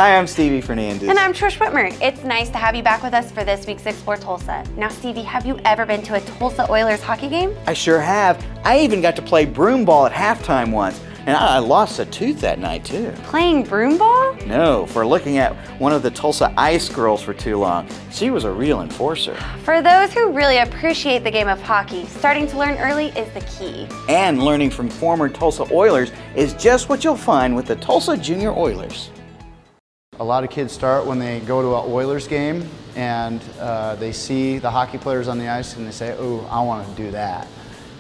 Hi, I'm Stevie Fernandez. And I'm Trish Whitmer. It's nice to have you back with us for this week's Explore Tulsa. Now, Stevie, have you ever been to a Tulsa Oilers hockey game? I sure have. I even got to play broom ball at halftime once. And I lost a tooth that night, too. Playing broom ball? No, for looking at one of the Tulsa Ice girls for too long. She was a real enforcer. For those who really appreciate the game of hockey, starting to learn early is the key. And learning from former Tulsa Oilers is just what you'll find with the Tulsa Junior Oilers. A lot of kids start when they go to an Oilers game and they see the hockey players on the ice and they say, "Oh, I want to do that."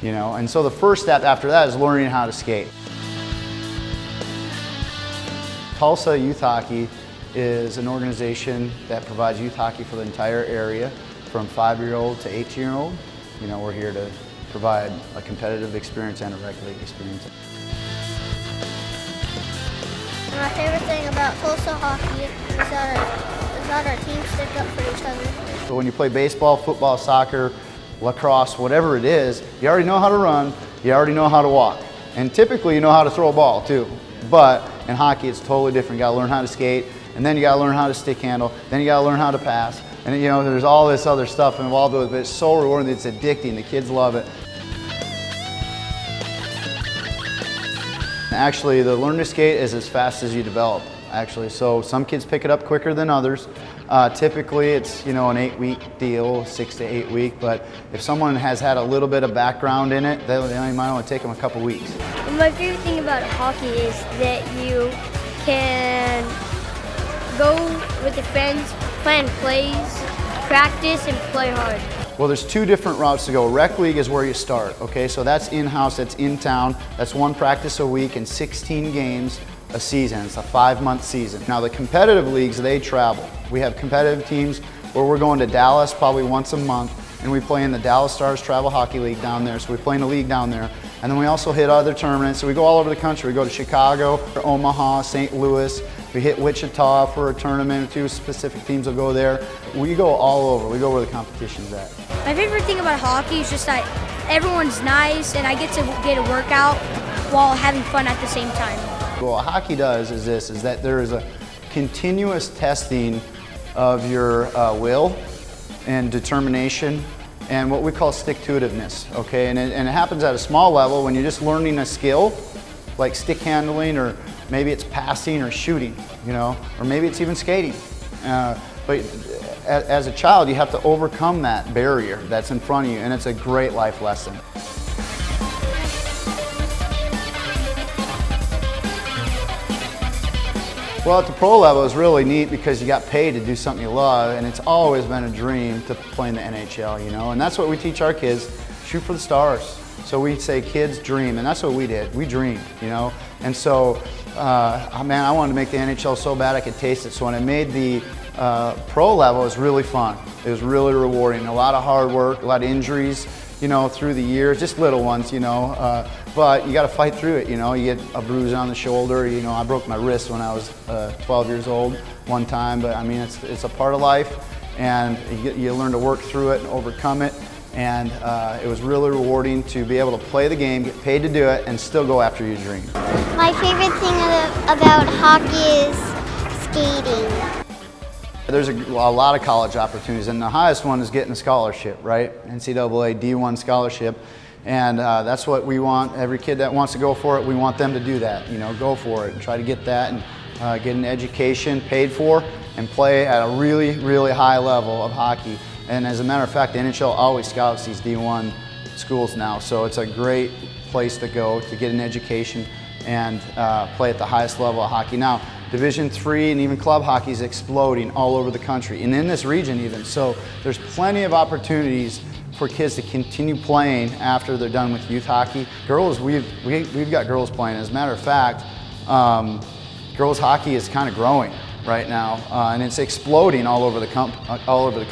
You know, and so the first step after that is learning how to skate. Tulsa Youth Hockey is an organization that provides youth hockey for the entire area, from 5-year-old to 18-year-old. You know, we're here to provide a competitive experience and a rec league experience. My favorite thing about Tulsa hockey is that our teams stick up for each other. So when you play baseball, football, soccer, lacrosse, whatever it is, you already know how to run, you already know how to walk. And typically you know how to throw a ball too. But in hockey it's totally different. You gotta learn how to skate, and then you gotta learn how to stick handle, then you gotta learn how to pass. And you know, there's all this other stuff involved with it, but it's so rewarding, it's addicting, the kids love it. Actually, the learn to skate is as fast as you develop, actually. So some kids pick it up quicker than others. Typically it's, you know, an 8-week deal, 6 to 8 week, but if someone has had a little bit of background in it, they might only take them a couple weeks. My favorite thing about hockey is that you can go with your friends, plan plays, practice, and play hard. Well, there's two different routes to go. Rec league is where you start, okay? So that's in-house, that's in town, that's 1 practice a week and 16 games a season. It's a 5-month season. Now the competitive leagues, they travel. We have competitive teams where we're going to Dallas probably once a month, and we play in the Dallas Stars Travel Hockey League down there, so we play in a league down there. And then we also hit other tournaments, so we go all over the country. We go to Chicago, Omaha, St. Louis. We hit Wichita for a tournament, 2 specific teams will go there. We go all over, we go where the competition's at. My favorite thing about hockey is just that everyone's nice and I get to get a workout while having fun at the same time. What hockey does is this, is that there is a continuous testing of your will and determination and what we call stick-to-itiveness, okay? And it happens at a small level when you're just learning a skill, like stick handling, or maybe it's passing or shooting, you know, or maybe it's even skating. But as a child, you have to overcome that barrier that's in front of you, and it's a great life lesson. Well, at the pro level, it's really neat because you got paid to do something you love, and it's always been a dream to play in the NHL, you know, and that's what we teach our kids, shoot for the stars. So we say kids dream, and that's what we did, we dreamed, you know, and so, man, I wanted to make the NHL so bad I could taste it, so when I made the pro level, it was really fun. It was really rewarding, a lot of hard work, a lot of injuries, you know, through the years, just little ones, you know, but you got to fight through it, you know. You get a bruise on the shoulder, you know. I broke my wrist when I was 12 years old one time, but I mean, it's a part of life, and you learn to work through it and overcome it, and it was really rewarding to be able to play the game, get paid to do it, and still go after your dream. My favorite thing about hockey is skating. There's a lot of college opportunities, and the highest one is getting a scholarship, right? NCAA D1 scholarship, and that's what we want. Every kid that wants to go for it, we want them to do that, you know, go for it and try to get that and get an education paid for and play at a really, really high level of hockey. And as a matter of fact, the NHL always scouts these D1 schools now, so it's a great place to go to get an education and play at the highest level of hockey. Now, Division III and even club hockey is exploding all over the country and in this region even. So there's plenty of opportunities for kids to continue playing after they're done with youth hockey. Girls, we've got girls playing. As a matter of fact, girls hockey is kind of growing right now, and it's exploding all over the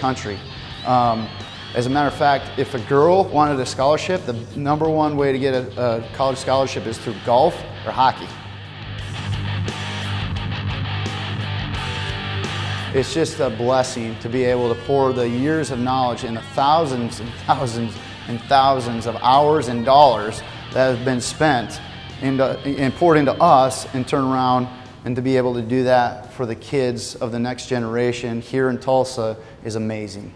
country. As a matter of fact, if a girl wanted a scholarship, the #1 way to get a college scholarship is through golf or hockey. It's just a blessing to be able to pour the years of knowledge into thousands and thousands and thousands of hours and dollars that have been spent and poured into us, and turn around and to be able to do that for the kids of the next generation here in Tulsa is amazing.